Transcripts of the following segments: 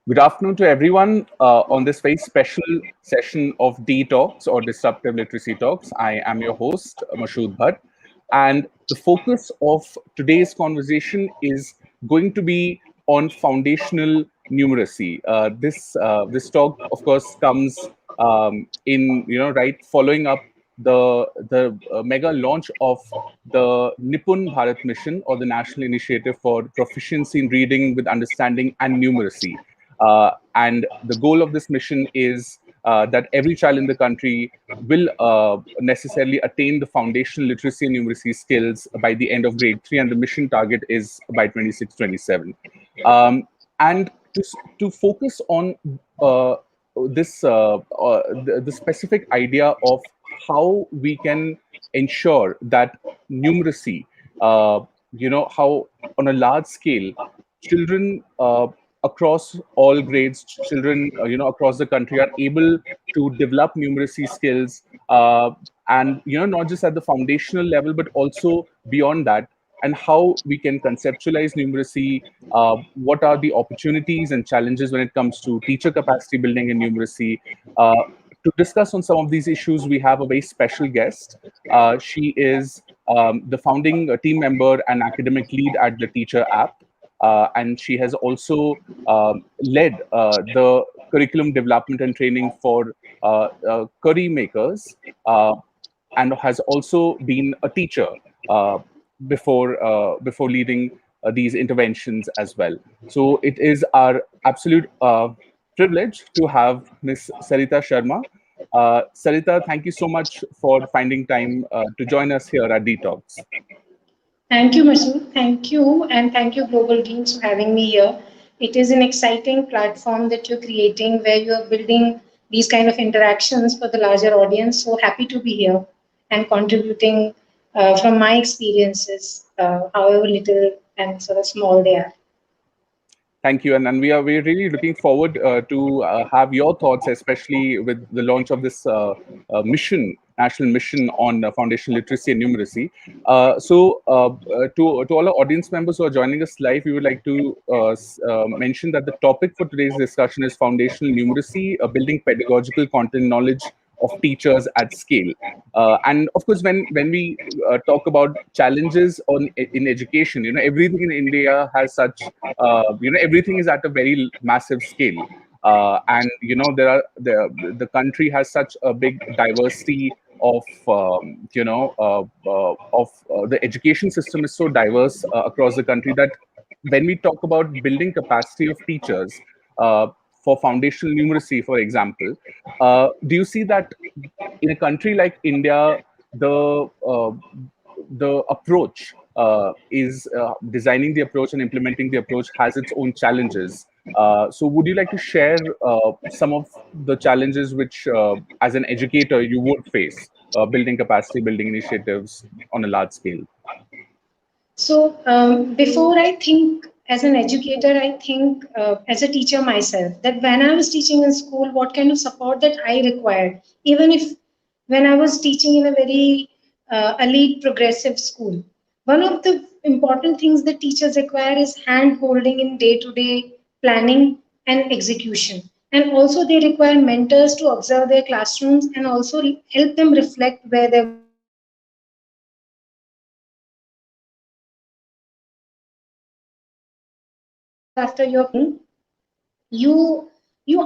Good afternoon to everyone on this very special session of D Talks or Disruptive Literacy Talks. I am your host, Mashood Bhatt, and the focus of today's conversation is going to be on foundational numeracy. This talk, of course, comes in right following up the mega launch of the Nipun Bharat Mission, or the National Initiative for Proficiency in Reading with Understanding and Numeracy. And the goal of this mission is that every child in the country will necessarily attain the foundational literacy and numeracy skills by the end of grade 3, and the mission target is by 26-27. And to focus on the specific idea of how we can ensure that numeracy, how on a large scale, children across all grades, children across the country are able to develop numeracy skills, and not just at the foundational level but also beyond that, and how we can conceptualize numeracy, what are the opportunities and challenges when it comes to teacher capacity building in numeracy. To discuss on some of these issues, we have a very special guest. She is the founding team member and academic lead at the Teacher app. And she has also led the curriculum development and training for curry makers, and has also been a teacher before leading these interventions as well. So it is our absolute privilege to have Ms. Sarita Sharma. Sarita, thank you so much for finding time to join us here at Detox. Thank you, Masood. Thank you. And thank you, Global Teams, for having me here. It is an exciting platform that you're creating where you're building these kind of interactions for the larger audience. So happy to be here and contributing from my experiences, however little and sort of small they are. Thank you, and we're really looking forward to have your thoughts, especially with the launch of this national mission on foundational literacy and numeracy. To all our audience members who are joining us live, we would like to mention that the topic for today's discussion is foundational numeracy, building pedagogical content knowledge of teachers at scale. And of course, when we talk about challenges in education, everything in India has such, everything is at a very massive scale. And the country has such a big diversity of the education system is so diverse across the country, that when we talk about building capacity of teachers for foundational numeracy, for example, do you see that in a country like India, the approach is designing the approach and implementing the approach has its own challenges? So would you like to share some of the challenges which, as an educator, you would face building capacity building initiatives on a large scale? So before I think as an educator, I think as a teacher myself, that when I was teaching in school, what kind of support that I required, even if when I was teaching in a very elite progressive school, one of the important things that teachers require is hand holding in day-to-day planning and execution. And also they require mentors to observe their classrooms and also help them reflect where they're after you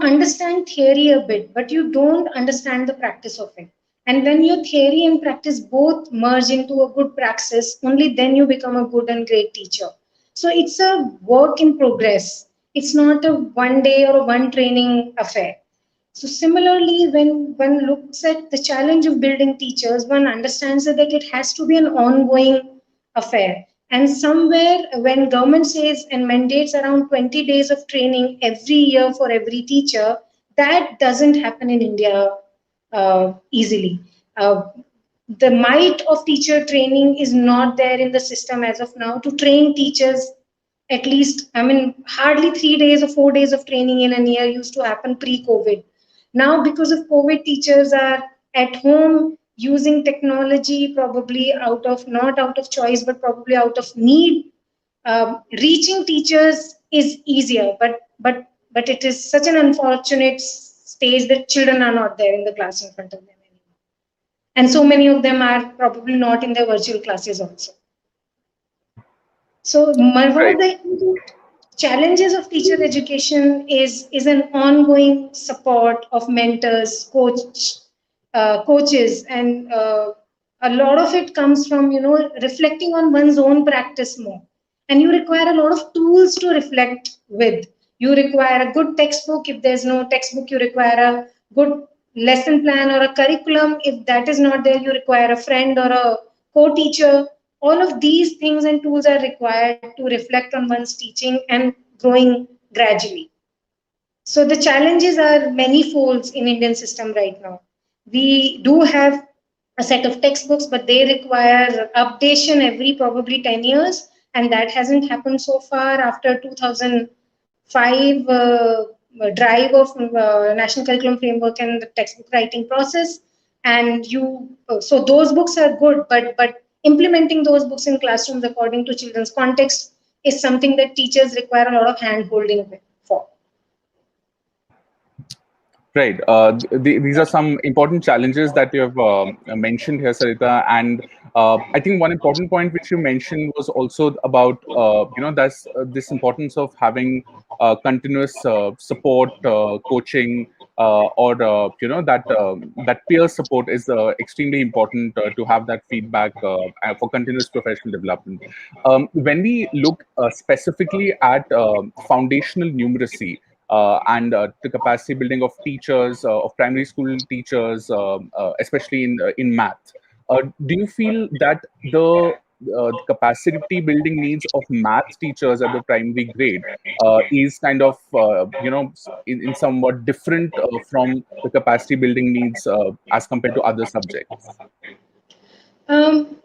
understand theory a bit, but you don't understand the practice of it. And when your theory and practice both merge into a good praxis, only then you become a good and great teacher. So it's a work in progress. It's not a one day or a one training affair. So similarly, when one looks at the challenge of building teachers, one understands that it has to be an ongoing affair. And somewhere when government says and mandates around 20 days of training every year for every teacher, that doesn't happen in India easily. The might of teacher training is not there in the system as of now to train teachers. At least, I mean, hardly 3 days or 4 days of training in a year used to happen pre-COVID. Now, because of COVID, teachers are at home using technology, probably not out of choice, but probably out of need. Reaching teachers is easier, but but it is such an unfortunate stage that children are not there in the class in front of them anymore. And so many of them are probably not in their virtual classes also. So one of Right. the challenges of teacher education is an ongoing support of mentors, coaches, and a lot of it comes from reflecting on one's own practice more. And you require a lot of tools to reflect with. You require a good textbook. If there's no textbook, you require a good lesson plan or a curriculum. If that is not there, you require a friend or a co-teacher. All of these things and tools are required to reflect on one's teaching and growing gradually. So the challenges are many folds in Indian system right now. We do have a set of textbooks, but they require updation every probably 10 years, and that hasn't happened so far after 2005 drive of National Curriculum Framework and the textbook writing process. And so those books are good, but implementing those books in classrooms according to children's context is something that teachers require a lot of hand holding for. Right. These are some important challenges that you have mentioned here, Sarita. And I think one important point which you mentioned was also about, that's this importance of having continuous support, coaching, or that peer support is extremely important to have that feedback for continuous professional development. When we look specifically at foundational numeracy, and the capacity building of teachers, of primary school teachers, especially in math. Do you feel that the capacity building needs of math teachers at the primary grade is kind of in somewhat different from the capacity building needs as compared to other subjects? Um,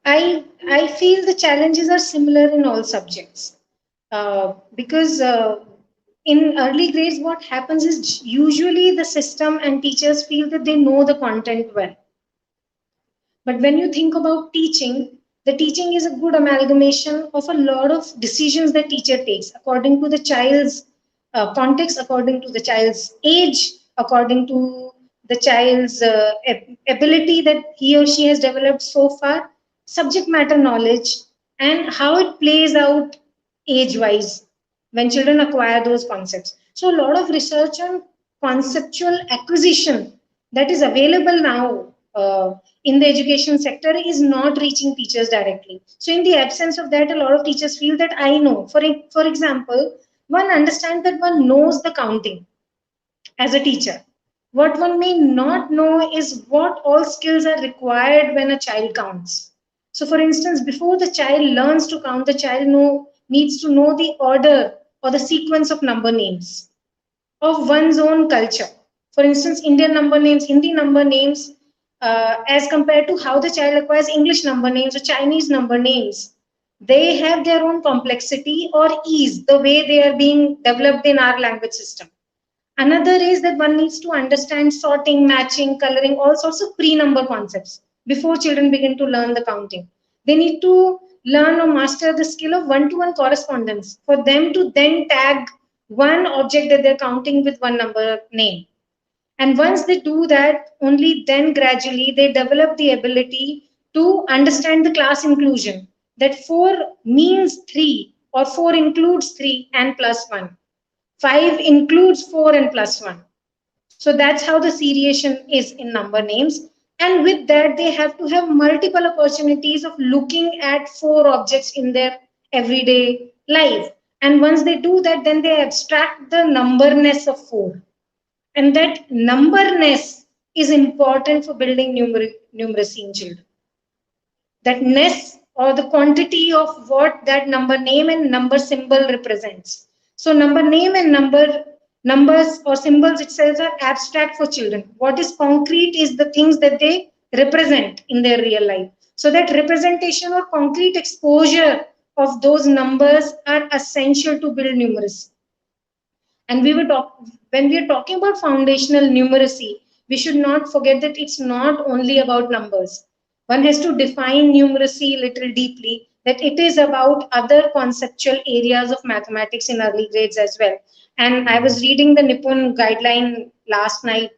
I feel the challenges are similar in all subjects because in early grades, what happens is usually the system and teachers feel that they know the content well. But when you think about teaching, the teaching is a good amalgamation of a lot of decisions that teacher takes according to the child's context, according to the child's age, according to the child's ability that he or she has developed so far, subject matter knowledge, and how it plays out age-wise when children acquire those concepts. So a lot of research on conceptual acquisition that is available now in the education sector is not reaching teachers directly. So in the absence of that, a lot of teachers feel that I know. For example, one understands that one knows the counting as a teacher. What one may not know is what all skills are required when a child counts. So for instance, before the child learns to count, the child needs to know the order or the sequence of number names of one's own culture. For instance, Indian number names, Hindi number names, as compared to how the child acquires English number names or Chinese number names. They have their own complexity or ease, the way they are being developed in our language system. Another is that one needs to understand sorting, matching, coloring, all sorts of pre-number concepts before children begin to learn the counting. They need to learn or master the skill of one-to-one correspondence for them to then tag one object that they're counting with one number name. And once they do that, only then gradually they develop the ability to understand the class inclusion, that 4 means 3 or 4 includes 3 and plus 1. 5 includes 4 and plus 1. So that's how the seriation is in number names. And with that, they have to have multiple opportunities of looking at 4 objects in their everyday life. And once they do that, then they abstract the numberness of 4. And that numberness is important for building numeracy in children. That ness or the quantity of what that number name and number symbol represents. So number name and numbers or symbols itself are abstract for children. What is concrete is the things that they represent in their real life. So that representation or concrete exposure of those numbers are essential to build numeracy. And when we are talking about foundational numeracy, we should not forget that it's not only about numbers. One has to define numeracy a little deeply. that it is about other conceptual areas of mathematics in early grades as well. And I was reading the Nippon guideline last night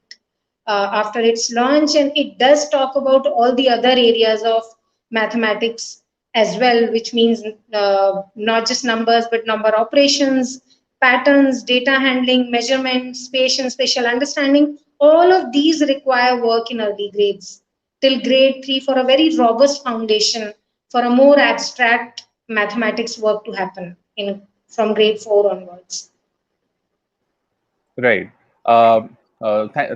after its launch, and it does talk about all the other areas of mathematics as well, which means not just numbers, but number operations, patterns, data handling, measurement, space and spatial understanding. All of these require work in early grades till grade 3 for a very robust foundation for a more abstract mathematics work to happen in from grade 4 onwards. Right.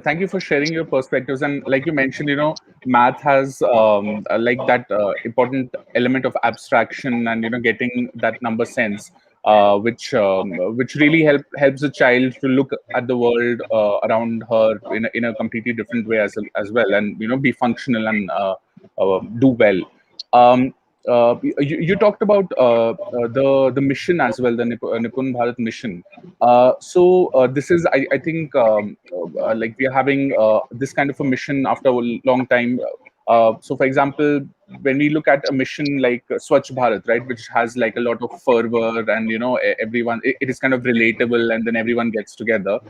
Thank you for sharing your perspectives. And like you mentioned, math has like that important element of abstraction and getting that number sense, which really helps a child to look at the world around her in a completely different way as well, and be functional and do well. Um, you talked about the mission as well, the Nippon Bharat mission. So this is, I think, like we are having this kind of a mission after a long time. So, for example, when we look at a mission like Swachh Bharat, right, which has like a lot of fervor and everyone, it is kind of relatable, and then everyone gets together.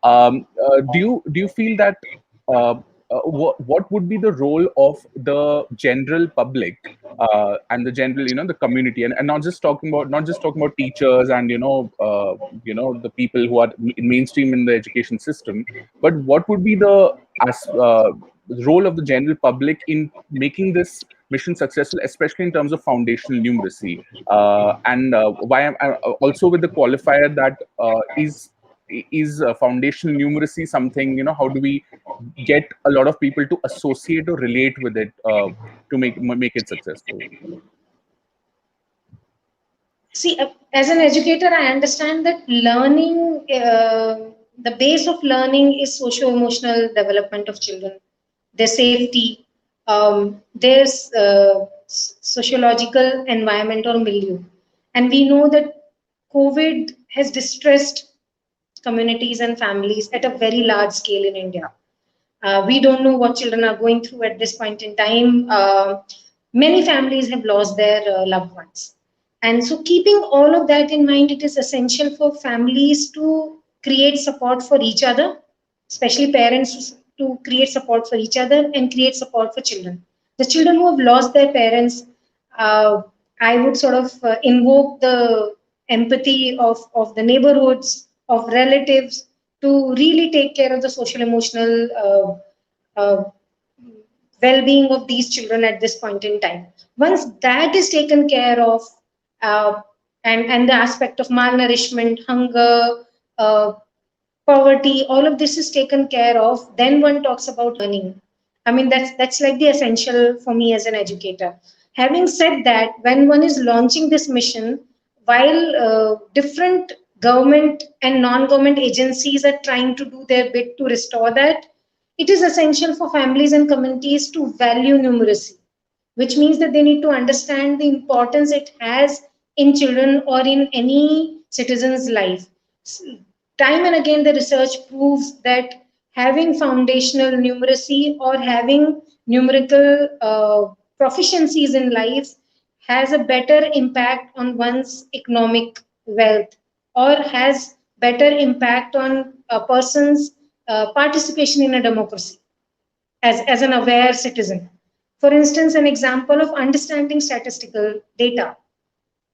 Do you feel that what would be the role of the general public and the general the community, and not just talking about teachers and the people who are mainstream in the education system, but what would be the as role of the general public in making this mission successful, especially in terms of foundational numeracy, and why I'm also with the qualifier that is foundational numeracy something, how do we get a lot of people to associate or relate with it to make it successful? See, as an educator, I understand that learning, the base of learning is socio-emotional development of children, their safety, their sociological environment or milieu. And we know that COVID has distressed communities and families at a very large scale in India. We don't know what children are going through at this point in time. Many families have lost their loved ones. And so, keeping all of that in mind, it is essential for families to create support for each other, especially parents to create support for each other and create support for children. The children who have lost their parents, uh, I would sort of invoke the empathy of the neighborhoods, of relatives, to really take care of the social emotional well-being of these children at this point in time. Once that is taken care of, uh, and the aspect of malnourishment, hunger, uh, poverty, all of this is taken care of, then one talks about learning. I mean, that's like the essential for me as an educator. Having said that, when one is launching this mission, while different government and non-government agencies are trying to do their bit to restore that, it is essential for families and communities to value numeracy, which means that they need to understand the importance it has in children or in any citizen's life. Time and again, the research proves that having foundational numeracy or having numerical proficiencies in life has a better impact on one's economic wealth or has better impact on a person's participation in a democracy as an aware citizen. For instance, an example of understanding statistical data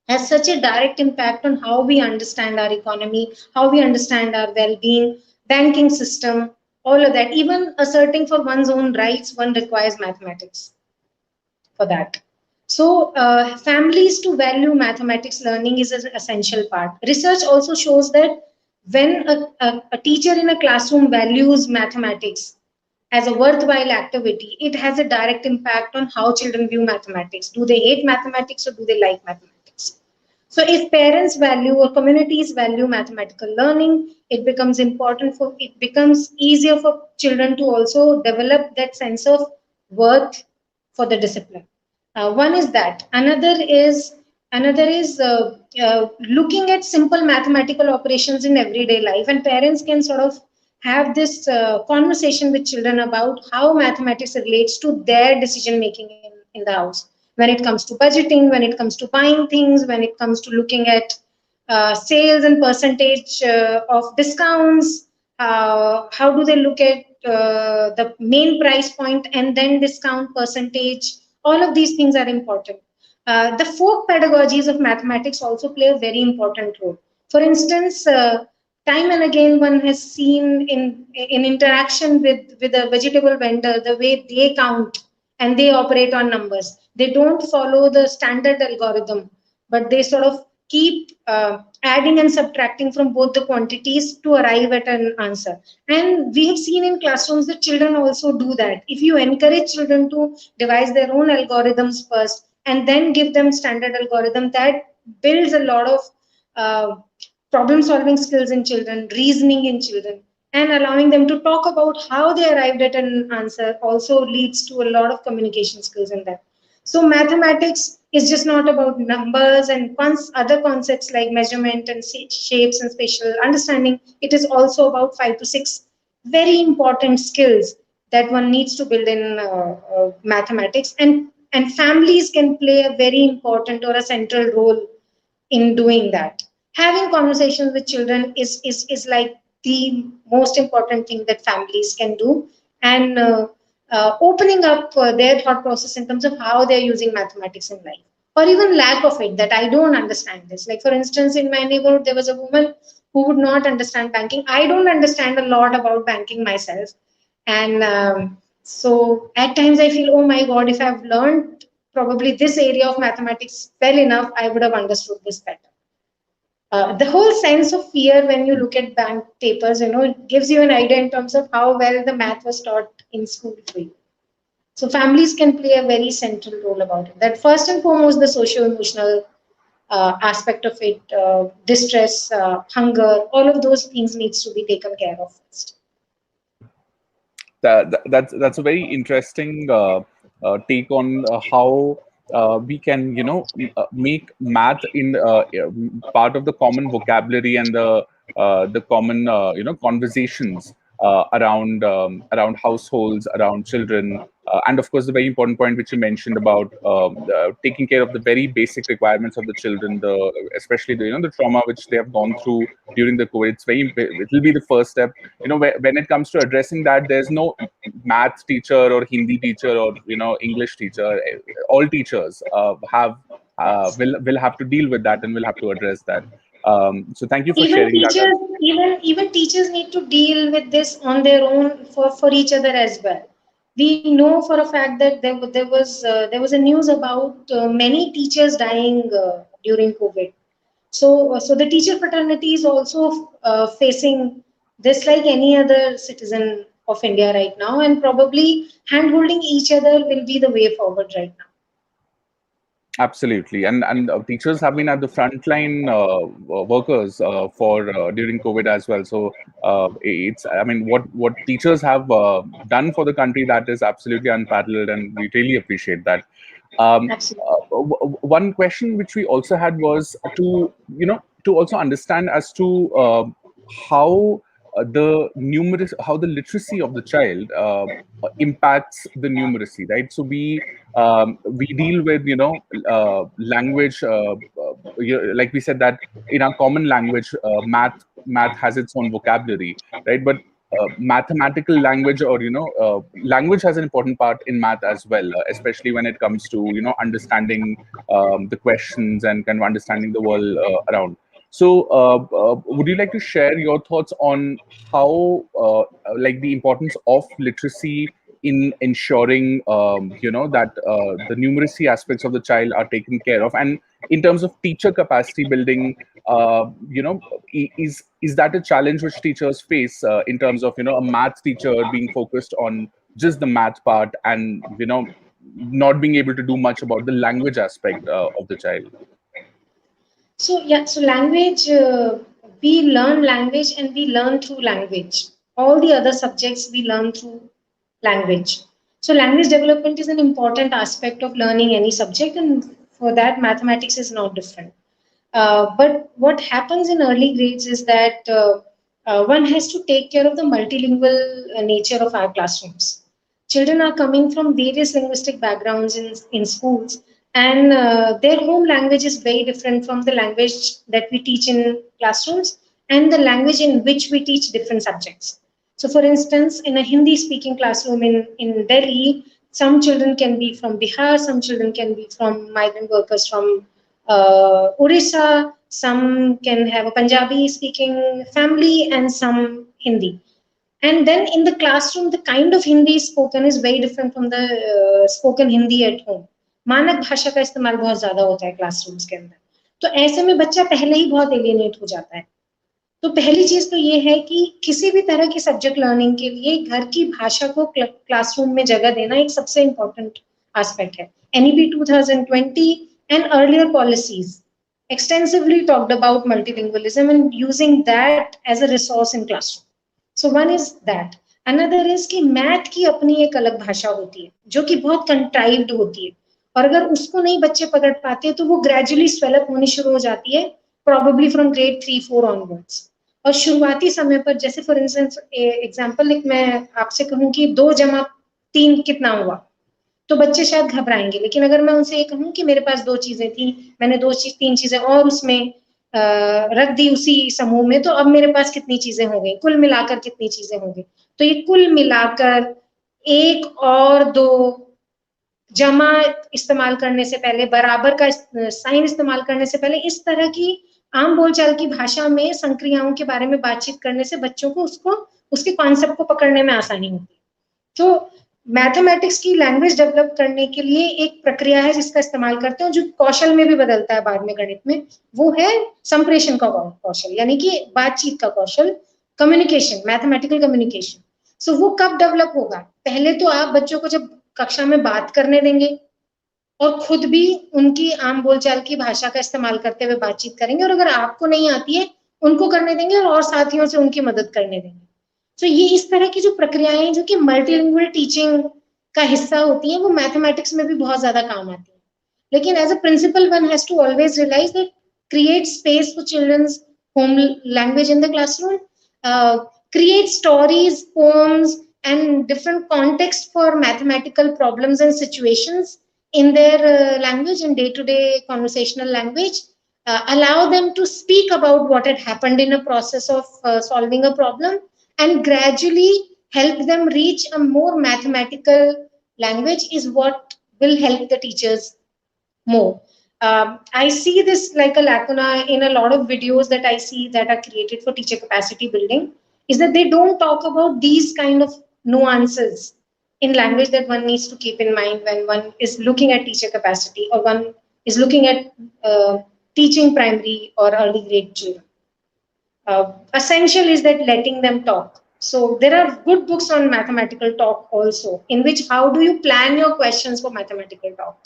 has such a direct impact on how we understand our economy, how we understand our well-being, banking system, all of that. Even asserting for one's own rights, one requires mathematics for that. So, families to value mathematics learning is an essential part. Research also shows that when a teacher in a classroom values mathematics as a worthwhile activity, it has a direct impact on how children view mathematics. Do they hate mathematics or do they like mathematics? So if parents value or communities value mathematical learning, it becomes easier for children to also develop that sense of worth for the discipline. One is that. Another is looking at simple mathematical operations in everyday life, and parents can sort of have this conversation with children about how mathematics relates to their decision making in the house. when it comes to budgeting, when it comes to buying things, when it comes to looking at sales and percentage of discounts. How do they look at the main price point and then discount percentage? All of these things are important. The folk pedagogies of mathematics also play a very important role. For instance, time and again one has seen in interaction with a vegetable vendor the way they count and they operate on numbers. They don't follow the standard algorithm, but they sort of keep adding and subtracting from both the quantities to arrive at an answer. And we have seen in classrooms that children also do that. If you encourage children to devise their own algorithms first and then give them standard algorithm, that builds a lot of uh, problem solving skills in children, reasoning in children, and allowing them to talk about how they arrived at an answer also leads to a lot of communication skills in that. So mathematics is just not about numbers and other concepts like measurement and shapes and spatial understanding. It is also about 5 to 6 very important skills that one needs to build in mathematics, and families can play a very important or a central role in doing that. Having conversations with children is like the most important thing that families can do, and opening up their thought process in terms of how they're using mathematics in life, or even lack of it, that I don't understand this. Like, for instance, in my neighborhood, there was a woman who would not understand banking. I don't understand a lot about banking myself. And so at times I feel, oh my God, if I've learned probably this area of mathematics well enough, I would have understood this better. The whole sense of fear when you look at bank papers, it gives you an idea in terms of how well the math was taught in school for you. So families can play a very central role about it. That first and foremost, the socio-emotional aspect of it, distress, hunger, all of those things needs to be taken care of first. That's a very interesting take on how we can make math in part of the common vocabulary and the common conversations around households, around children, and of course the very important point which you mentioned about taking care of the very basic requirements of the children, especially the trauma which they have gone through during the COVID. It will be the first step. When it comes to addressing that, there's no math teacher or Hindi teacher or English teacher. All teachers will have to deal with that and will have to address that. So thank you for Even sharing that. teachers, even teachers need to deal with this on their own for each other as well. We know for a fact that there was a news about many teachers dying during COVID. So the teacher fraternity is also facing this like any other citizen of India right now, and probably handholding each other will be the way forward right now. Absolutely, and teachers have been at the frontline workers for during COVID as well. So it's, I mean, what teachers have done for the country, that is absolutely unparalleled, and we really appreciate that. Absolutely. One question which we also had was to also understand as to how how the literacy of the child impacts the numeracy, right? So we deal with language, like we said that in our common language, math has its own vocabulary, right? But mathematical language, or language has an important part in math as well, especially when it comes to understanding the questions and kind of understanding the world around. So would you like to share your thoughts on how like the importance of literacy in ensuring that the numeracy aspects of the child are taken care of, and in terms of teacher capacity building, is that a challenge which teachers face in terms of a math teacher being focused on just the math part and not being able to do much about the language aspect of the child? So yeah, so language, we learn language and we learn through language. All the other subjects we learn through language. So language development is an important aspect of learning any subject, and for that, mathematics is not different. But what happens in early grades is that one has to take care of the multilingual nature of our classrooms. Children are coming from various linguistic backgrounds in schools, and their home language is very different from the language that we teach in classrooms and the language in which we teach different subjects. So for instance, in a Hindi speaking classroom in Delhi, some children can be from Bihar, some children can be from migrant workers from Orissa, some can have a Punjabi speaking family, and some Hindi. And then in the classroom, the kind of Hindi spoken is very different from the spoken Hindi at home. मानक भाषा का इस्तेमाल बहुत ज्यादा होता है classrooms के अंदर, तो ऐसे में बच्चा पहले ही बहुत एलियनेट हो जाता है. तो पहली चीज तो ये है कि किसी भी तरह की सब्जेक्ट लर्निंग के लिए घर की भाषा को क्लासरूम में जगह देना एक सबसे इम्पोर्टेंट एस्पेक्ट है. NEP 2020 and earlier policies extensively talked about multilingualism and using that as a resource in classroom. So one is that. Another is कि मैथ की अपनी एक अलग भाषा होती है जो कि बहुत कंट्राइव्ड होती है, और अगर उसको नहीं बच्चे पकड़ पाते तो वो ग्रेजुअली स्वेलअप होनी शुरू हो जाती है, प्रॉबेबली फ्रॉम ग्रेड 3-4 ऑनवर्ड्स. और शुरुआती समय पर, जैसे फॉर इंस्टेंस एग्जांपल एक मैं आपसे कहूँ कि 2 + 3 कितना हुआ, तो बच्चे शायद घबराएंगे. लेकिन अगर मैं उनसे ये कहूँ कि मेरे पास 2 चीजें थी, मैंने 3 चीजें और उसमें रख दी उसी समूह में, तो अब मेरे पास कितनी चीजें हो गई, कुल मिलाकर कितनी चीजें हो गई. तो ये कुल मिलाकर 1 और 2 जमा इस्तेमाल करने से पहले, बराबर का साइन इस्तेमाल करने से पहले, इस तरह की आम बोलचाल की भाषा में संक्रियाओं के बारे में बातचीत करने से बच्चों को उसके कॉन्सेप्ट को पकड़ने में आसानी होती है. तो मैथमेटिक्स की लैंग्वेज डेवलप करने के लिए एक प्रक्रिया है जिसका इस्तेमाल करते हैं, जो कौशल में भी बदलता है बाद में गणित में. वो है संप्रेषण का कौशल, यानी कि बातचीत का कौशल, कम्युनिकेशन, मैथमेटिकल कम्युनिकेशन. सो वो कब डेवलप होगा? पहले तो आप बच्चों को जब कक्षा में बात करने देंगे और खुद भी उनकी आम बोलचाल की भाषा का इस्तेमाल करते हुए बातचीत करेंगे, और अगर आपको नहीं आती है उनको करने देंगे और साथियों से उनकी मदद करने देंगे. तो ये इस तरह की जो प्रक्रियाएं हैं जो कि मल्टीलिंगुअल टीचिंग का हिस्सा होती हैं, वो मैथमेटिक्स में भी बहुत ज्यादा काम आती है. लेकिन as a principal one has to always realise that create space for children's home language in the classroom, create stories, poems, and different context for mathematical problems and situations in their language, in day-to-day conversational language. Allow them to speak about what had happened in a process of solving a problem, and gradually help them reach a more mathematical language is what will help the teachers more. I see this like a lacuna in a lot of videos that I see that are created for teacher capacity building, is that they don't talk about these kind of nuances in language that one needs to keep in mind when one is looking at teacher capacity, or one is looking at teaching primary or early grade children. Essential is that letting them talk. So there are good books on mathematical talk also, in which how do you plan your questions for mathematical talk.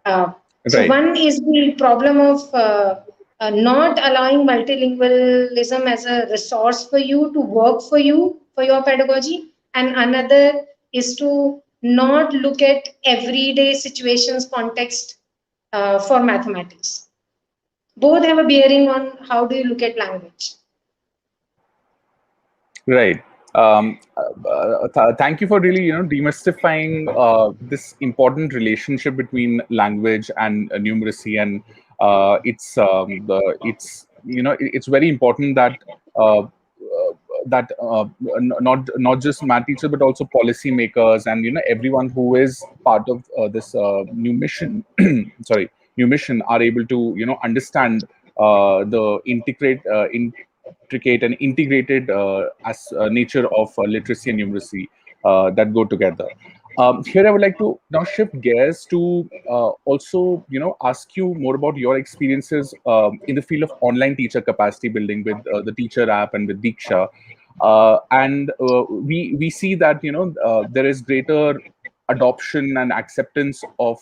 So Right. one is the problem of not allowing multilingualism as a resource for you to work for you, for your pedagogy. And another is to not look at everyday situations context for mathematics. Both have a bearing on how do you look at language. Right. Thank you for really, demystifying this important relationship between language and numeracy, and it's very important that not just math teachers but also policy makers and everyone who is part of this new mission sorry new mission are able to understand the intricate and integrated nature of literacy and numeracy that go together. Here, I would like to now shift gears to also, ask you more about your experiences in the field of online teacher capacity building with the Teacher app and with Diksha. And we see that there is greater adoption and acceptance of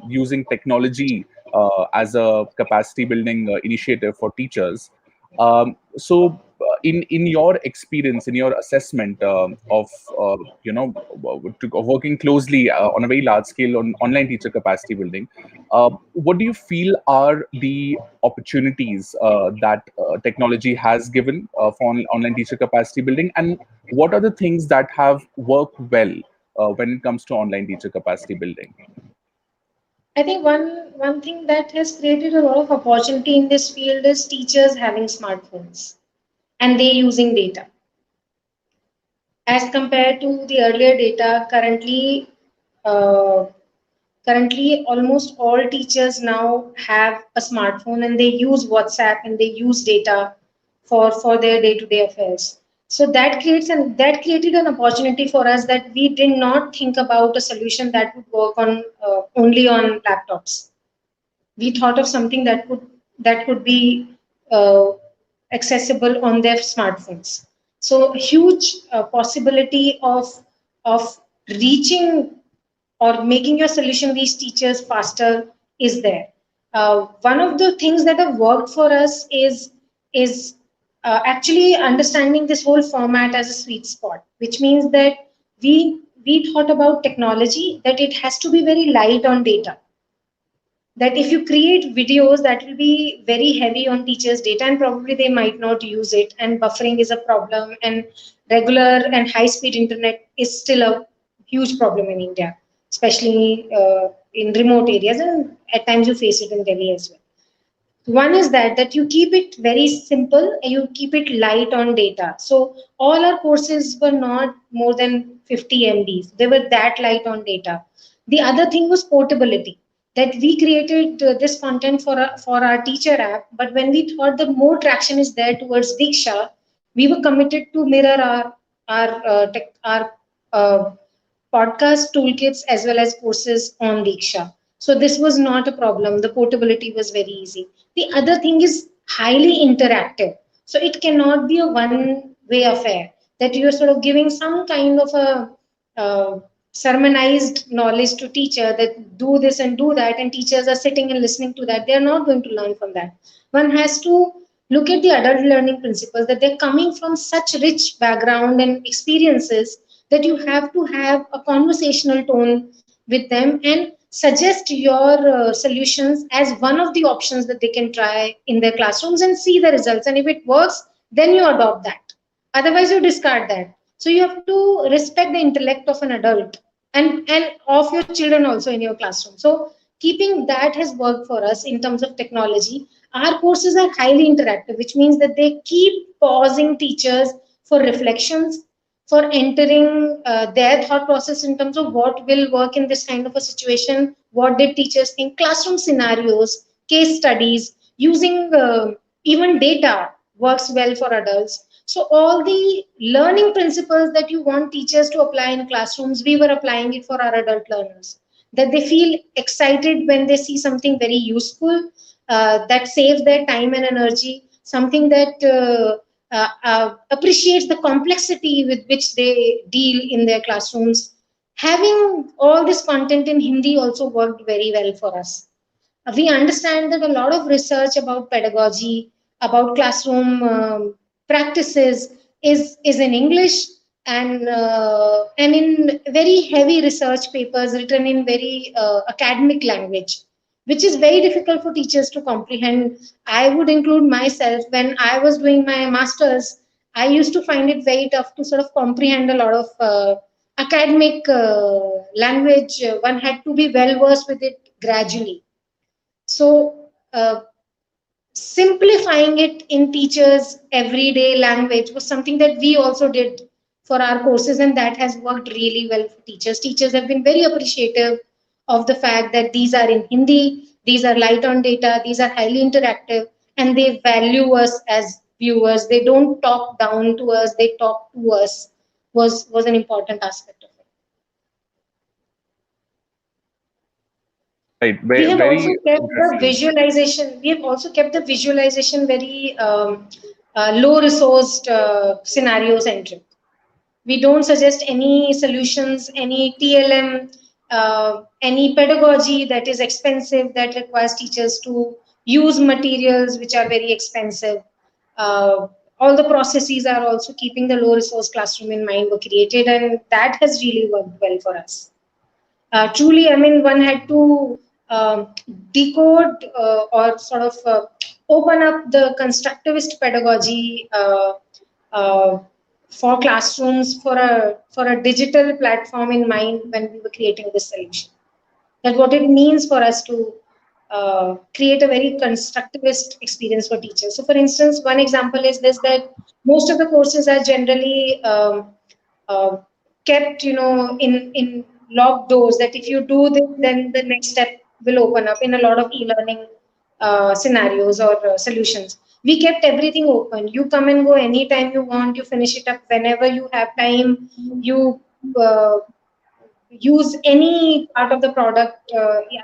using technology as a capacity building initiative for teachers. In your experience, in your assessment of working closely on a very large scale on online teacher capacity building, what do you feel are the opportunities that technology has given for online teacher capacity building, and what are the things that have worked well when it comes to online teacher capacity building? I think one thing that has created a lot of opportunity in this field is teachers having smartphones and they using data as compared to the earlier data. Uh, Currently, almost all teachers now have a smartphone and they use WhatsApp and they use data for their day-to-day affairs. So that created an opportunity for us that we did not think about a solution that would work on only on laptops. We thought of something that could be uh, accessible on their smartphones. So huge possibility of reaching or making your solution reach teachers faster is there. One of the things that have worked for us is actually understanding this whole format as a sweet spot, which means that we thought about technology that it has to be very light on data, that if you create videos that will be very heavy on teachers data and probably they might not use it, and buffering is a problem, and regular and high speed internet is still a huge problem in India, especially in remote areas, and at times you face it in Delhi as well. One is that you keep it very simple and you keep it light on data. So all our courses were not more than 50 MBs. They were that light on data. The other thing was portability. That we created this content for our teacher app, but when we thought that more traction is there towards Diksha, we were committed to mirror our podcast toolkits as well as courses on Diksha. So this was not a problem. The portability was very easy. The other thing is highly interactive. So it cannot be a one-way affair that you're sort of giving some kind of a sermonized knowledge to teacher that do this and do that, and teachers are sitting and listening to that. They are not going to learn from that. One has to look at the adult learning principles, that they're coming from such rich background and experiences that you have to have a conversational tone with them and suggest your solutions as one of the options that they can try in their classrooms and see the results. And if it works, then you adopt that. Otherwise, you discard that. So you have to respect the intellect of an adult and of your children also in your classroom. So keeping that has worked for us in terms of technology. Our courses are highly interactive, which means that they keep pausing teachers for reflections, for entering their thought process in terms of what will work in this kind of a situation, what did teachers think, classroom scenarios, case studies, using even data works well for adults. So all the learning principles that you want teachers to apply in classrooms, we were applying it for our adult learners. That they feel excited when they see something very useful, that saves their time and energy, something that appreciates the complexity with which they deal in their classrooms. Having all this content in Hindi also worked very well for us. We understand that a lot of research about pedagogy, about classroom practices is in English, and in very heavy research papers written in very academic language, which is very difficult for teachers to comprehend. I would include myself. When I was doing my masters, I used to find it very tough to sort of comprehend a lot of academic language. One had to be well versed with it gradually. So, simplifying it in teachers' everyday language was something that we also did for our courses, and that has worked really well for teachers. Teachers have been very appreciative of the fact that these are in Hindi, these are light on data, these are highly interactive, and they value us as viewers. They don't talk down to us, they talk to us, was an important aspect of it. Right. We Very, have also very kept the interesting. visualization. We have also kept the visualization very low resourced scenario centric. We don't suggest any solutions, any TLM, any pedagogy that is expensive, that requires teachers to use materials which are very expensive. Uh, all the processes are also keeping the low resource classroom in mind were created, and that has really worked well for us. Truly, I mean, one had to decode or sort of open up the constructivist pedagogy uh, for classrooms for a digital platform in mind when we were creating this solution. that what it means for us to create a very constructivist experience for teachers. So, for instance, one example is this, that most of the courses are generally uh, kept, in locked doors. That if you do this, then the next step will open up in a lot of e-learning scenarios or solutions. We kept everything open. You come and go anytime you want. You finish it up whenever you have time. You uh, use any part of the product,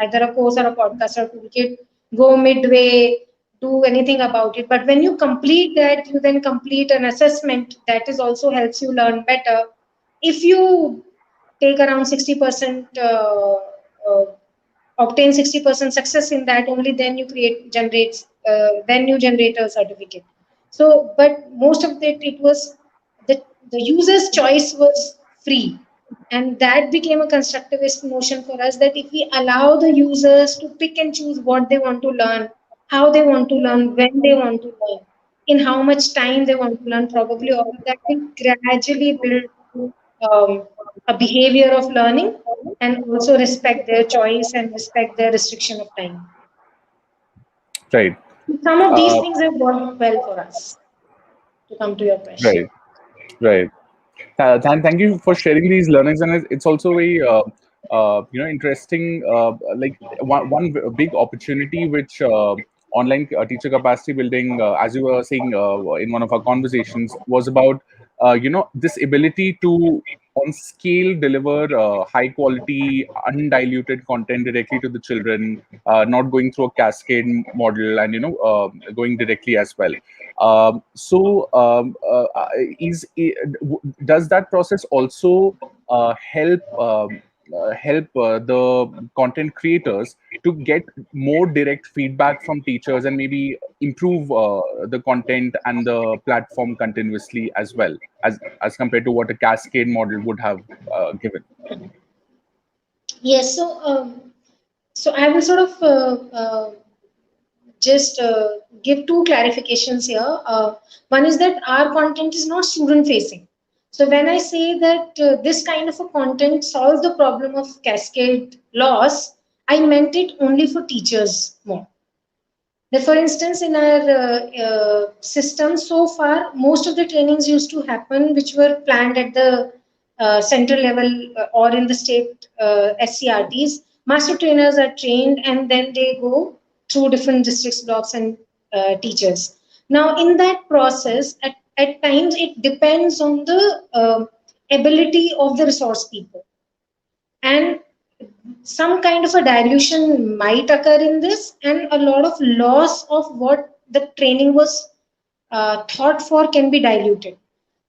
either a course or a podcast or toolkit, go midway, do anything about it. But when you complete that, you then complete an assessment that is also helps you learn better. If you take around 60%, obtain 60% success in that, only then you then you generate a certificate. So, but most of it was the user's choice was free, and that became a constructivist notion for us, that if we allow the users to pick and choose what they want to learn, how they want to learn, when they want to learn, in how much time they want to learn, probably all of that will gradually build a behavior of learning, and also respect their choice and respect their restriction of time. Right. Some of these Uh, things have worked well for us, to come to your question. right. Right. Thank you for sharing these learnings, and it's also very interesting. Like one big opportunity which online teacher capacity building, as you were saying in one of our conversations, was about this ability to on scale deliver high quality undiluted content directly to the children, not going through a cascade model, and going directly as well. Does that process also help the content creators to get more direct feedback from teachers and maybe improve the content and the platform continuously as well, as compared to what a cascade model would have given? Yes, so I will sort of just give two clarifications here. One is that our content is not student facing. So when I say that this kind of a content solves the problem of cascade loss, I meant it only for teachers more. For instance, in our system so far, most of the trainings used to happen, which were planned at the central level or in the state SCRTs. Master trainers are trained and then they go through different districts, blocks, and teachers. Now, in that process, at times it depends on the ability of the resource people. And some kind of a dilution might occur in this, and a lot of loss of what the training was thought for can be diluted.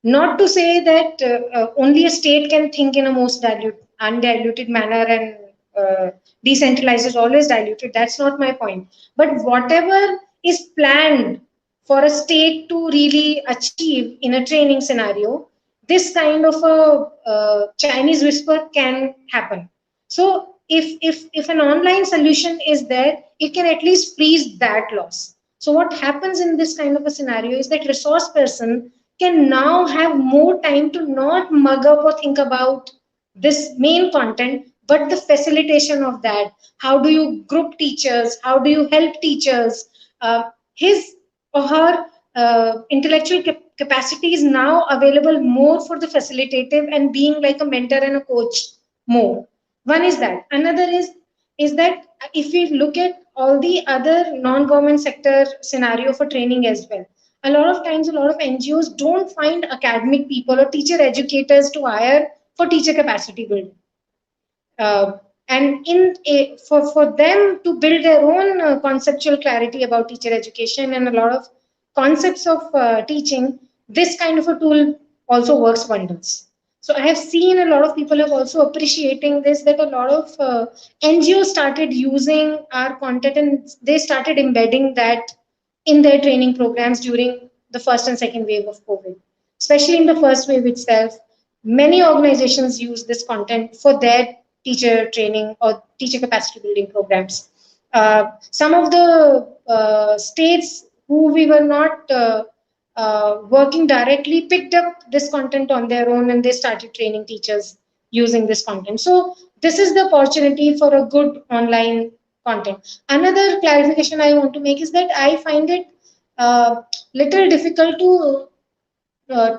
Not to say that only a state can think in a most undiluted manner, and decentralized is always diluted. That's not my point. But whatever is planned for a state to really achieve in a training scenario, this kind of a Chinese whisper can happen. So if an online solution is there, it can at least freeze that loss. So what happens in this kind of a scenario is that resource person can now have more time to not mug up or think about this main content, but the facilitation of that. How do you group teachers? How do you help teachers? His or her intellectual capacity is now available more for the facilitative and being like a mentor and a coach more. One is that. Another is that if we look at all the other non-government sector scenario for training as well, a lot of times a lot of NGOs don't find academic people or teacher educators to hire for teacher capacity building. Uh, and for them to build their own conceptual clarity about teacher education and a lot of concepts of teaching, this kind of a tool also works wonders. So I have seen a lot of people have also appreciating this, that a lot of NGOs started using our content and they started embedding that in their training programs during the first and second wave of COVID. Especially in the first wave itself, many organizations use this content for their teacher training or teacher capacity building programs. Some of the states who we were not working directly picked up this content on their own and they started training teachers using this content. So this is the opportunity for a good online content. Another clarification I want to make is that I find it little difficult to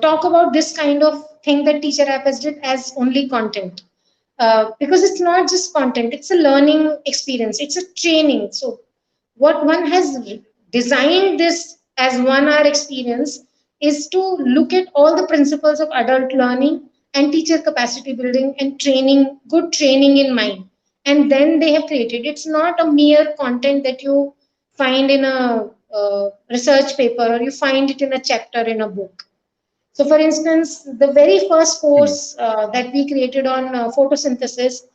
talk about this kind of thing that teacher app has did as only content, because it's not just content, it's a learning experience, it's a training. So what one has designed this as 1 hour experience is to look at all the principles of adult learning and teacher capacity building and training, good training in mind. And then they have created, it's not a mere content that you find in a research paper or you find it in a chapter in a book. So, for instance, the very first Hmm. course that we created on photosynthesis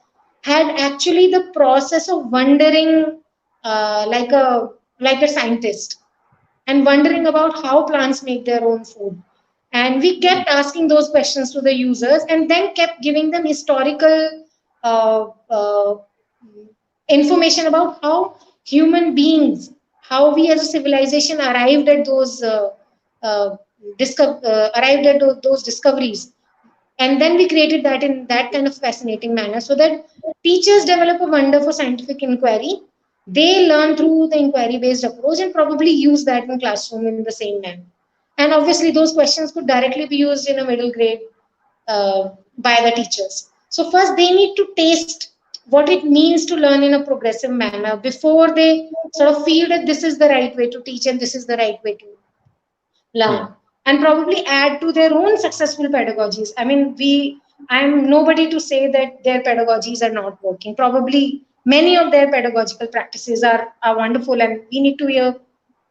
had actually the process of wondering like a scientist and wondering about how plants make their own food. And we kept asking those questions to the users and then kept giving them historical information about how human beings, how we as a civilization arrived at uh, arrived at those discoveries. And then we created that in that kind of fascinating manner so that teachers develop a wonder for scientific inquiry. They learn through the inquiry based approach and probably use that in classroom in the same manner. And obviously those questions could directly be used in a middle grade by the teachers. So first they need to taste what it means to learn in a progressive manner before they sort of feel that this is the right way to teach and this is the right way to Hmm. learn, and probably add to their own successful pedagogies. I mean, I'm nobody to say that their pedagogies are not working. Probably many of their pedagogical practices are wonderful, and we need to hear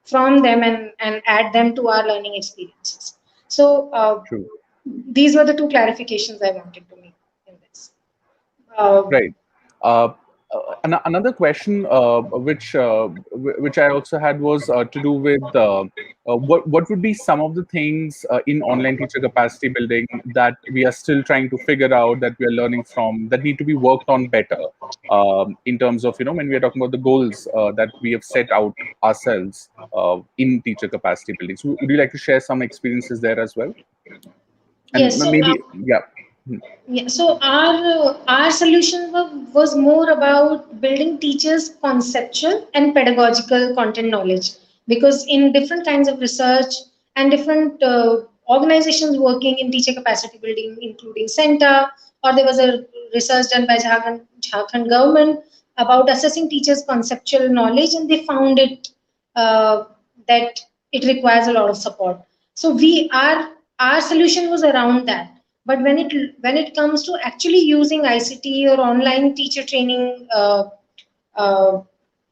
from them and add them to our learning experiences. So True. these were the two clarifications I wanted to make in this. Uh, Right. Uh, Another question, which I also had, was to do with what would be some of the things in online teacher capacity building that we are still trying to figure out, that we are learning from, that need to be worked on better, in terms of, when we are talking about the goals that we have set out ourselves in teacher capacity building. So would you like to share some experiences there as well? And yes. So maybe, yeah. Hmm. yeah, so our solution was more about building teachers' conceptual and pedagogical content knowledge, because in different kinds of research and different organizations working in teacher capacity building, including Center, or there was a research done by Jharkhand government about assessing teachers' conceptual knowledge, and they found it uh, that it requires a lot of support. So our solution was around that. But when it comes to actually using ICT or online teacher training uh,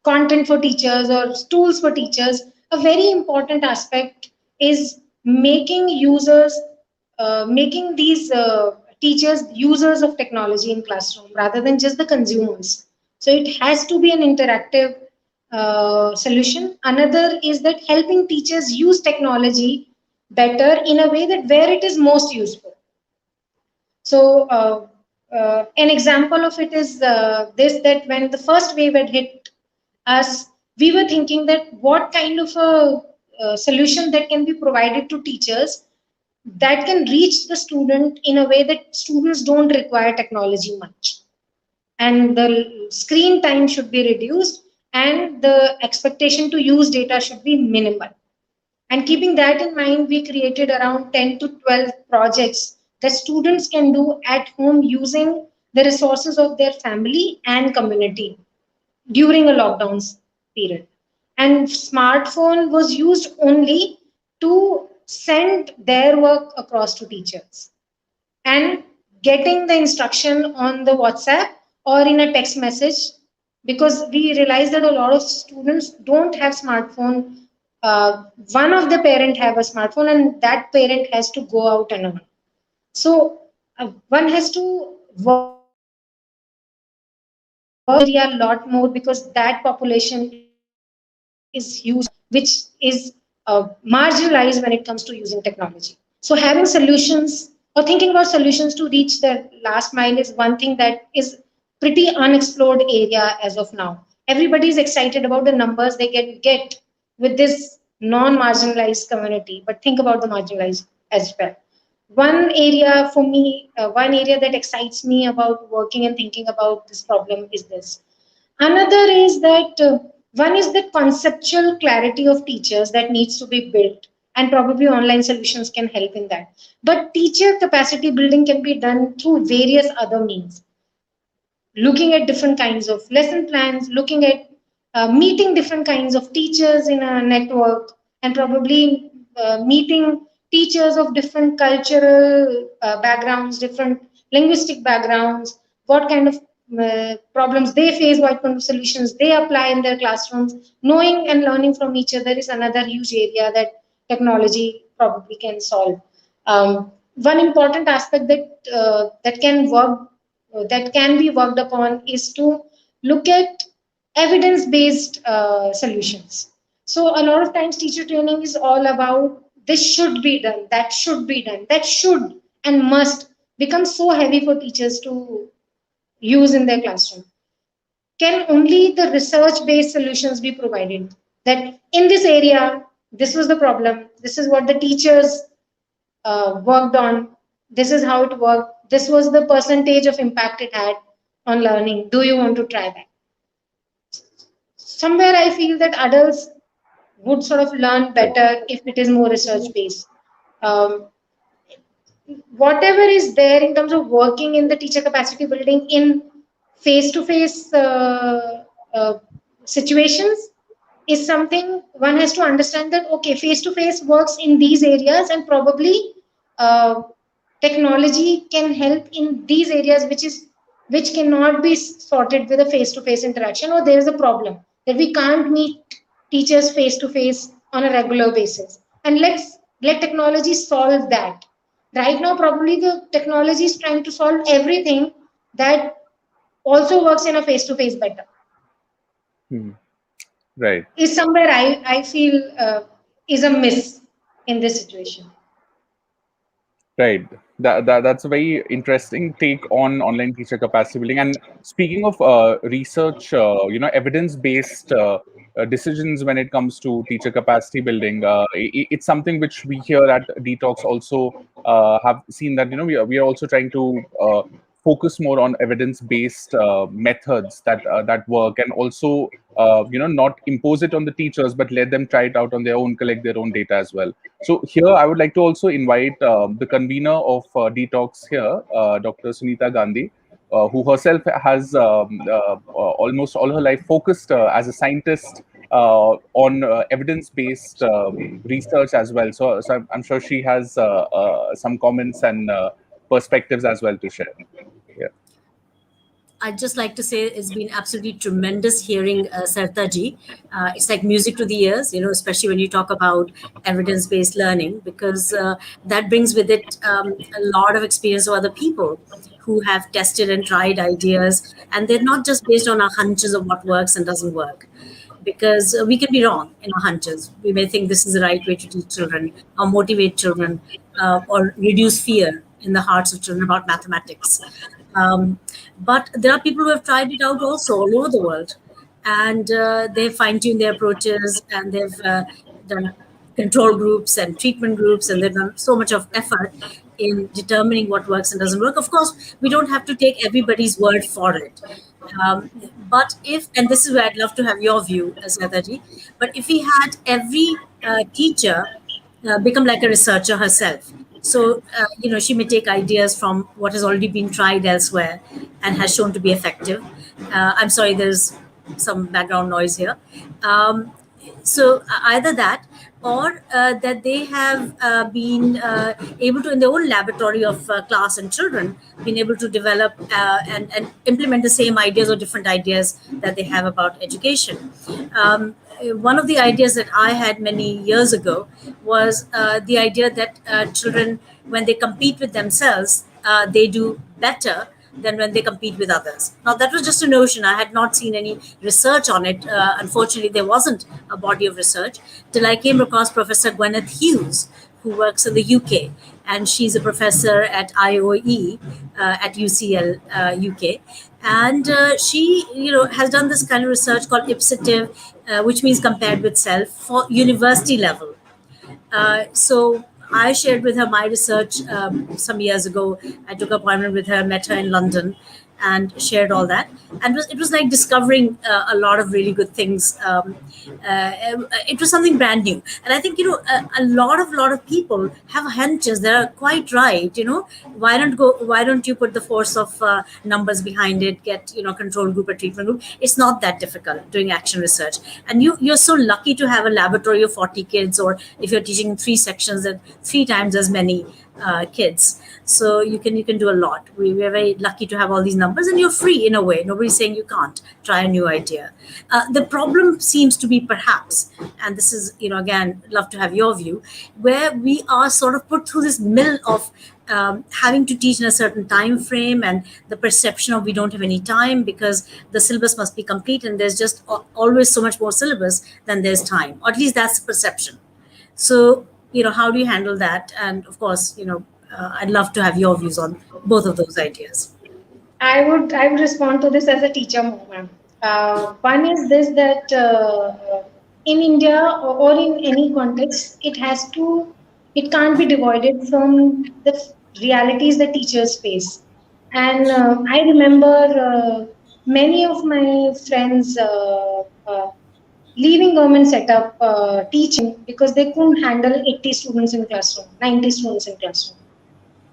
content for teachers or tools for teachers, a very important aspect is making these teachers users of technology in classroom rather than just the consumers. So it has to be an interactive solution. Another is that helping teachers use technology better in a way that where it is most useful. So an example of it is this: that when the first wave had hit us, we were thinking that what kind of a solution that can be provided to teachers that can reach the student in a way that students don't require technology much, and the screen time should be reduced, and the expectation to use data should be minimal. And keeping that in mind, we created around 10 to 12 projects that students can do at home using the resources of their family and community during a lockdown period. And smartphone was used only to send their work across to teachers, and getting the instruction on the WhatsApp or in a text message, because we realize that a lot of students don't have smartphone. One of the parent have a smartphone and that parent has to go out and earn. So one has to work area a lot more, because that population is huge, which is marginalized when it comes to using technology. So having solutions or thinking about solutions to reach the last mile is one thing that is pretty unexplored area as of now. Everybody is excited about the numbers they can get with this non-marginalized community, but think about the marginalized as well. One area for me, one area that excites me about working and thinking about this problem is this. Another is that one is the conceptual clarity of teachers that needs to be built, and probably online solutions can help in that. But teacher capacity building can be done through various other means, looking at different kinds of lesson plans, looking at meeting different kinds of teachers in a network, and probably meeting teachers of different cultural backgrounds, different linguistic backgrounds, what kind of problems they face, what kind of solutions they apply in their classrooms. Knowing and learning from each other is another huge area that technology probably can solve. One important aspect that can be worked upon is to look at evidence-based solutions. So a lot of times teacher training is all about this should be done, that should be done, that should and must become so heavy for teachers to use in their classroom. Can only the research-based solutions be provided? That in this area, this was the problem, this is what the teachers worked on, this is how it worked, this was the percentage of impact it had on learning. Do you want to try that? Somewhere I feel that adults would sort of learn better if it is more research based. Um, Whatever is there in terms of working in the teacher capacity building in face to face situations is something one has to understand that okay, face to face works in these areas, and probably uh, technology can help in these areas which cannot be sorted with a face to face interaction, or there is a problem that we can't meet teachers face to face on a regular basis, and let technology solve that. Right now probably the technology is trying to solve everything that also works in a face to face better, Hmm. Right. is somewhere I feel is a miss in this situation. Right. That's a very interesting take on online teacher capacity building. And speaking of research, evidence-based decisions when it comes to teacher capacity building, it's something which we here at Detox also have seen that we are also trying to focus more on evidence-based methods that work, and also not impose it on the teachers, but let them try it out on their own, collect their own data as well. So here, I would like to also invite the convener of Detox here, Dr. Sunita Gandhi, who herself has almost all her life focused as a scientist on evidence-based research as well. So I'm sure she has some comments and perspectives as well to share. Yeah. I'd just like to say it's been absolutely tremendous hearing Sarita ji. It's like music to the ears, especially when you talk about evidence-based learning, because that brings with it a lot of experience of other people who have tested and tried ideas, and they're not just based on our hunches of what works and doesn't work. Because we can be wrong in our hunches. We may think this is the right way to teach children, or motivate children, or reduce fear in the hearts of children about mathematics. Um, but there are people who have tried it out also all over the world, and they've fine-tuned their approaches, and they've done control groups and treatment groups, and they've done so much of effort in determining what works and doesn't work. Of course, we don't have to take everybody's word for it. Um, but if, and this is where I'd love to have your view, Sadhji, but if we had every teacher become like a researcher herself. So, she may take ideas from what has already been tried elsewhere and has shown to be effective. I'm sorry, there's some background noise here. Um, so either that, or that they have been able to, in their own laboratory of class and children, been able to develop and implement the same ideas or different ideas that they have about education. One of the ideas that I had many years ago was the idea that children, when they compete with themselves, they do better than when they compete with others. Now, that was just a notion. I had not seen any research on it. Unfortunately, there wasn't a body of research till I came across Professor Gwyneth Hughes, who works in the UK, and she's a professor at IOE at UCL UK, and she, has done this kind of research called ipsative, which means compared with self for university level. So I shared with her my research some years ago. I took an appointment with her, met her in London, and shared all that. And it was like discovering a lot of really good things. It was something brand new, and I think a lot of people have hunches that are quite right. Why don't you put the force of numbers behind it? Get control group or treatment group. It's not that difficult doing action research, and you're so lucky to have a laboratory of 40 kids, or if you're teaching in 3 sections, that 3 times as many kids. So you can do a lot. We're very lucky to have all these numbers, and you're free in a way. Nobody's saying you can't try a new idea. The problem seems to be perhaps, and this is again, love to have your view, where we are sort of put through this mill of having to teach in a certain time frame, and the perception of we don't have any time because the syllabus must be complete, and there's just always so much more syllabus than there's time, or at least that's the perception. So how do you handle that? And of course, I'd love to have your views on both of those ideas. I would respond to this as a teacher, ma'am. One is this, that in India, or in any context, it can't be divided from the realities that teachers face. And I remember many of my friends leaving government setup teaching because they couldn't handle 80 students in classroom, 90 students in classroom.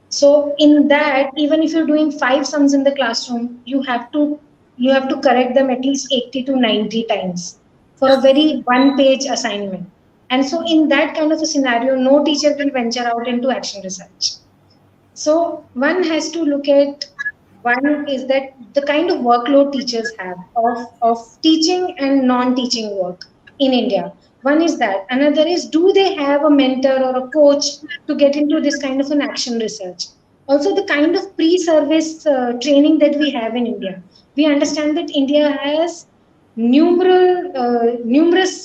So in that, even if you're doing 5 sums in the classroom, you have to correct them at least 80 to 90 times for a very one-page assignment. And so in that kind of a scenario, no teacher will venture out into action research. So one has to look at, one is that the kind of workload teachers have of teaching and non-teaching work in India. One is that. Another is, do they have a mentor or a coach to get into this kind of an action research? Also, the kind of pre-service training that we have in India. We understand that India has numerous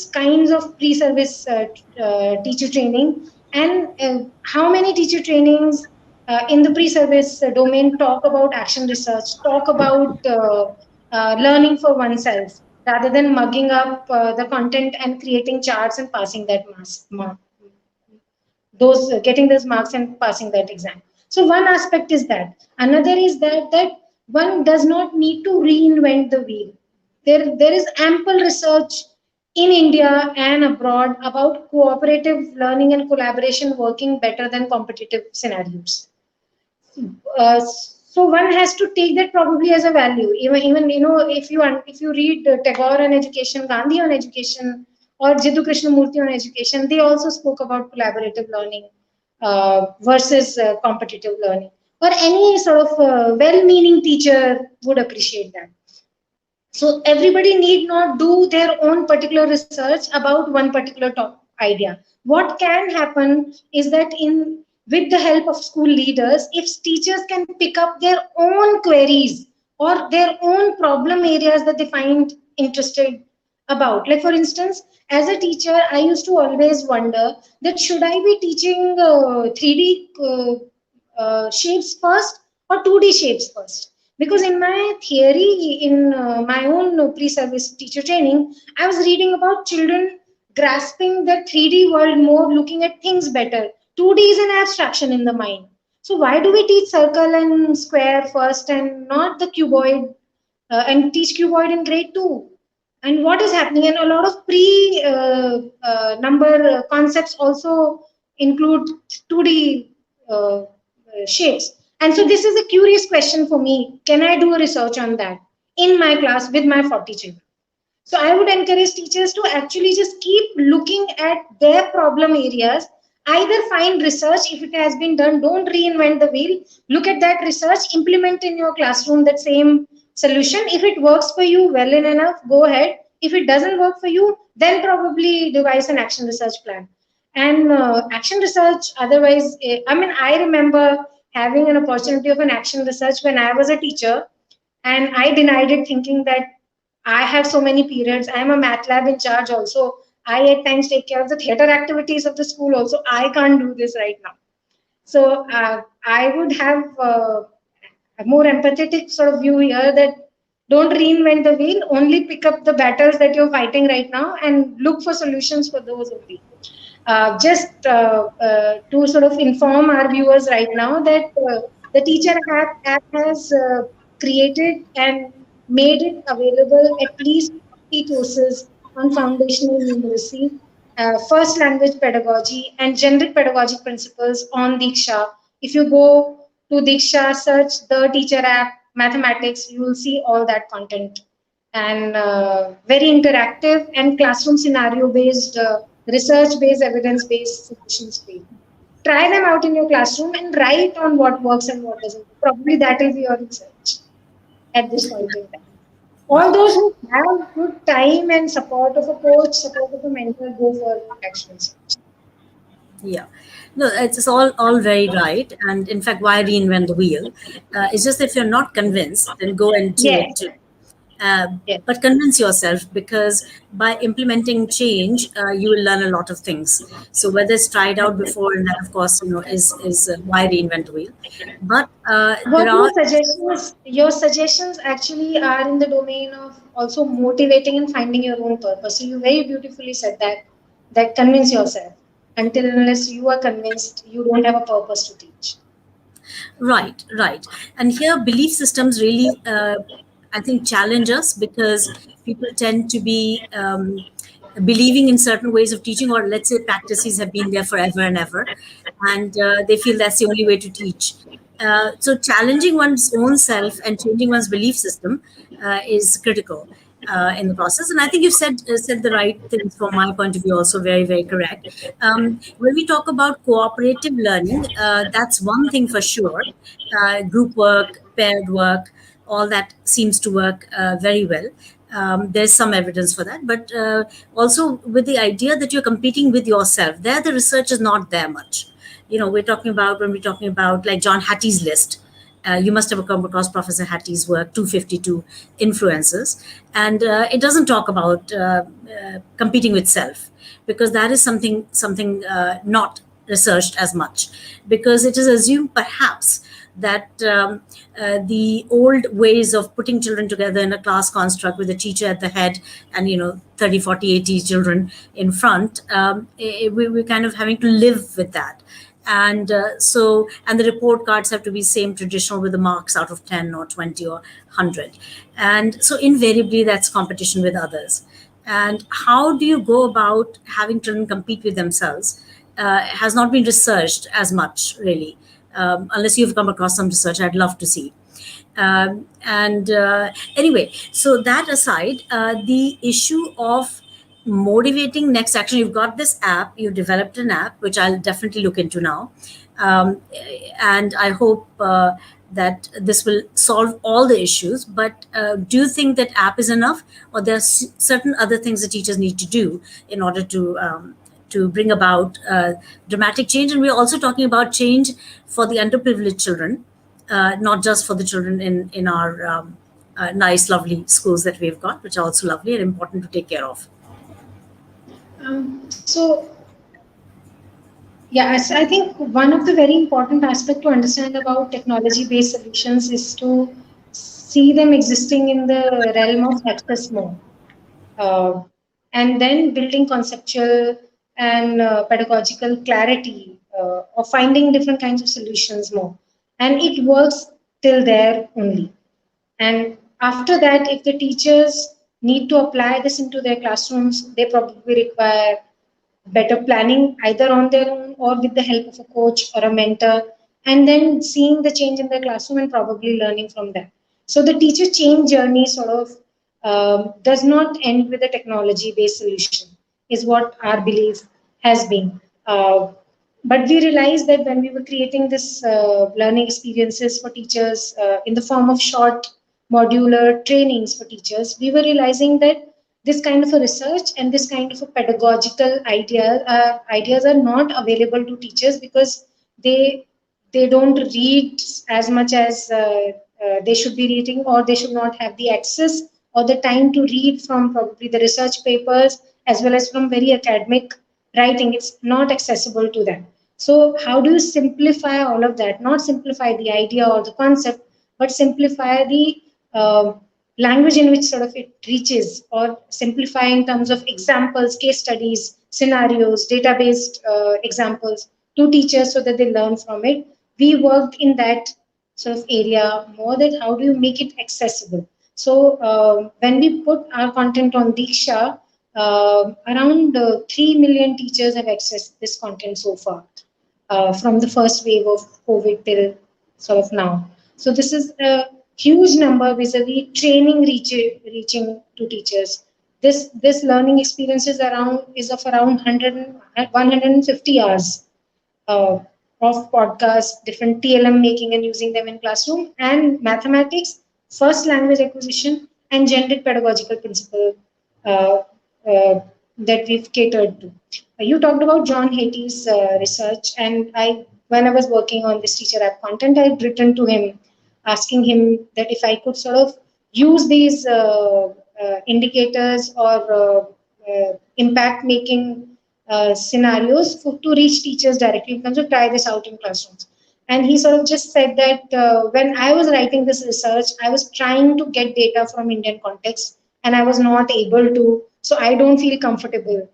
kinds of pre-service teacher training, and how many teacher trainings in the pre-service domain talk about action research, talk about learning for oneself, rather than mugging up the content and creating charts and passing that getting those marks and passing that exam. So one aspect is that. Another is that one does not need to reinvent the wheel. There is ample research in India and abroad about cooperative learning and collaboration working better than competitive scenarios. So one has to take that probably as a value. Even if you read Tagore on education, Gandhi on education, or Jiddu Krishnamurti on education, they also spoke about collaborative learning versus competitive learning. Or any sort of well-meaning teacher would appreciate that. So everybody need not do their own particular research about one particular idea. What can happen is that, with the help of school leaders, if teachers can pick up their own queries or their own problem areas that they find interested about. Like for instance, as a teacher, I used to always wonder that should I be teaching 3D shapes first or 2D shapes first? Because in my theory, in my own pre-service teacher training, I was reading about children grasping the 3D world more, looking at things better. 2D is an abstraction in the mind. So why do we teach circle and square first and not the cuboid, and teach cuboid in grade 2? And what is happening? And a lot of number concepts also include 2D shapes. And so this is a curious question for me. Can I do a research on that in my class with my 40 children? So I would encourage teachers to actually just keep looking at their problem areas. Either find research, if it has been done, don't reinvent the wheel. Look at that research, implement in your classroom that same solution. If it works for you well enough, go ahead. If it doesn't work for you, then probably devise an action research plan. And action research, otherwise, I remember having an opportunity of an action research when I was a teacher, and I denied it thinking that I have so many periods. I am a math lab in charge also. I at times take care of the theater activities of the school also. I can't do this right now. So I would have a more empathetic sort of view here, that don't reinvent the wheel, only pick up the battles that you're fighting right now and look for solutions for those only. To sort of inform our viewers right now that the teacher app has created and made it available at least 50 courses on foundational numeracy, first language pedagogy, and generic pedagogic principles on Diksha. If you go to Diksha, search the teacher app, mathematics, you will see all that content. And very interactive and classroom scenario based, research based, evidence based solutions for you. Try them out in your classroom and write on what works and what doesn't. Probably that will be your research at this point in time. All Right. those who have good time and support of a coach, support of a mentor, go for actual research. Yeah, no, it's all very right. And in fact, why reinvent the wheel? It's just if you're not convinced, then go and do Yes, it too. Uh, yes. but convince yourself, because by implementing change, you will learn a lot of things. So whether it's tried out before, and that of course is why reinvent the wheel. But What there are your suggestions actually are in the domain of also motivating and finding your own purpose. So you very beautifully said that convince yourself. Until unless you are convinced, you don't have a purpose to teach. right, right. And here, belief systems really, I think, challenge us, because people tend to be believing in certain ways of teaching, or let's say practices have been there forever and ever, and they feel that's the only way to teach. So, challenging one's own self and changing one's belief system is critical in the process. And I think you've said the right things from my point of view, also very, very correct. When we talk about cooperative learning, that's one thing for sure. Group work, paired work, all that seems to work very well. There's some evidence for that, but also with the idea that you're competing with yourself, there the research is not there much. We're talking about, when we're talking about like John Hattie's list, you must have come across Professor Hattie's work, 252 influences. And it doesn't talk about competing with self, because that is something not researched as much, because it is assumed perhaps that the old ways of putting children together in a class construct with a teacher at the head and 30, 40, 80 children in front, we're kind of having to live with that. And and the report cards have to be same traditional, with the marks out of 10 or 20 or 100. And so invariably that's competition with others. And how do you go about having children compete with themselves has not been researched as much, really. Unless you've come across some research, I'd love to see. And Anyway, so that aside, the issue of motivating next action, you've got this app, you've developed an app, which I'll definitely look into now. um, and I hope that this will solve all the issues. But do you think that app is enough, or there are certain other things that teachers need to do in order to bring about dramatic change? And we're also talking about change for the underprivileged children, not just for the children in our nice, lovely schools that we've got, which are also lovely and important to take care of. So yeah, I think one of the very important aspect to understand about technology-based solutions is to see them existing in the realm of access mode, uh, and then building conceptual and pedagogical clarity, or finding different kinds of solutions more. And it works till there only. And after that, if the teachers need to apply this into their classrooms, they probably require better planning either on their own or with the help of a coach or a mentor, and then seeing the change in their classroom and probably learning from that. So the teacher change journey sort of does not end with a technology based solution, is what our belief has been. But we realized that when we were creating this learning experiences for teachers in the form of short modular trainings for teachers, we were realizing that this kind of a research and this kind of a pedagogical ideas are not available to teachers because they they don't read as much as they should be reading, or they should not have the access or the time to read from probably the research papers as well as from very academic writing. It's not accessible to them. So how do you simplify all of that? Not simplify the idea or the concept, but simplify the language in which sort of it reaches, or simplify in terms of examples, case studies, scenarios, database examples to teachers so that they learn from it. We worked in that sort of area more, that how do you make it accessible. So when we put our content on Diksha, around 3 million teachers have accessed this content so far, from the first wave of COVID till sort of now. So this is a huge number vis-a-vis training reaching to teachers. This learning experience is of around 150 hours uh, of podcasts, different TLM making and using them in classroom, and mathematics, first language acquisition, and gendered pedagogical principle uh, uh, that we've catered to. You talked about John Hattie's research, and when I was working on this teacher app content, I'd written to him asking him that if I could sort of use these indicators or impact making scenarios to reach teachers directly in terms of try this out in classrooms. And he sort of just said that when I was writing this research, I was trying to get data from Indian context and I was not able to. So I don't feel comfortable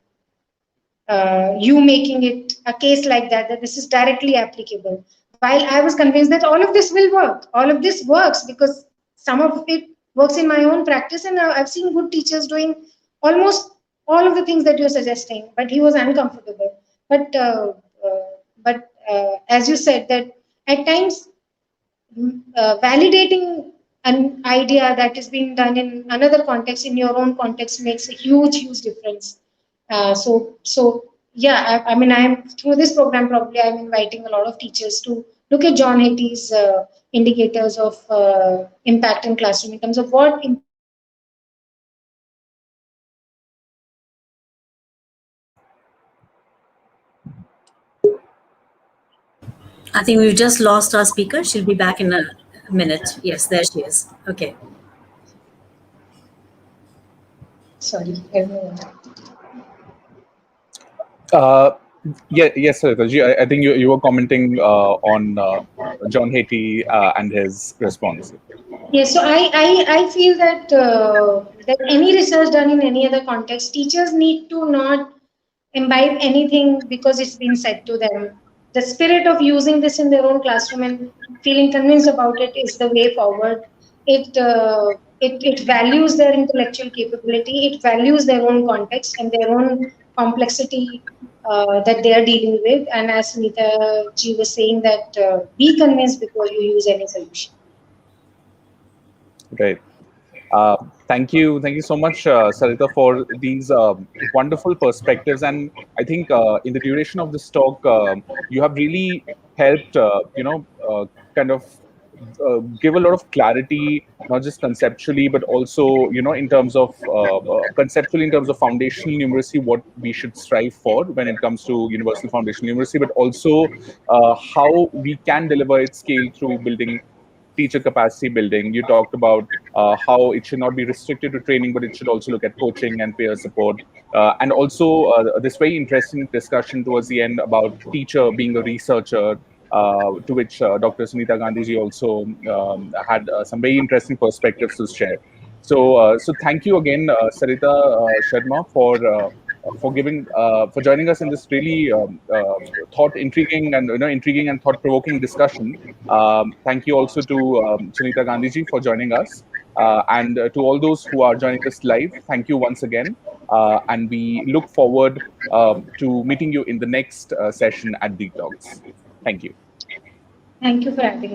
you making it a case like that, that this is directly applicable. While I was convinced that all of this will work, all of this works because some of it works in my own practice, and I've seen good teachers doing almost all of the things that you're suggesting. But he was uncomfortable. But as you said, that at times validating an idea that is being done in another context, in your own context, makes a huge difference. So yeah, I mean, I'm through this program, probably I'm inviting a lot of teachers to look at John Hattie's indicators of impact in classroom in terms of what impact can we make in classroom and how can we make it accessible to I think we've just lost our speaker. She'll be back in a minute. Yes, there she is. Okay. sorry, everyone. Uh, yes, sir. I think you were commenting on John Hattie and his response. Yes, so I feel that any research done in any other context, teachers need to not imbibe anything because it's been said to them. The spirit of using this in their own classroom and feeling convinced about it is the way forward. It values their intellectual capability. It values their own context and their own complexity that they are dealing with. And as Sunita ji was saying, that be convinced before you use any solution. Right. Uh, thank you so much, Sarita, for these wonderful perspectives. And I think in the duration of this talk, you have really helped, kind of give a lot of clarity, not just conceptually, but also, in terms of conceptually, in terms of foundational numeracy, what we should strive for when it comes to universal foundational numeracy, but also how we can deliver its scale through building teacher capacity building. You talked about how it should not be restricted to training, but it should also look at coaching and peer support. And also this very interesting discussion towards the end about teacher being a researcher, to which Dr. Sunita Gandhiji also had some very interesting perspectives to share. So thank you again, Sarita Sharma, for giving for joining us in this really thought intriguing and intriguing and thought provoking discussion. Thank you also to Sunita Gandhiji for joining us, and to all those who are joining us live. Thank you once again, and we look forward to meeting you in the next session at Deep Talks. Thank you. Thank you for having me.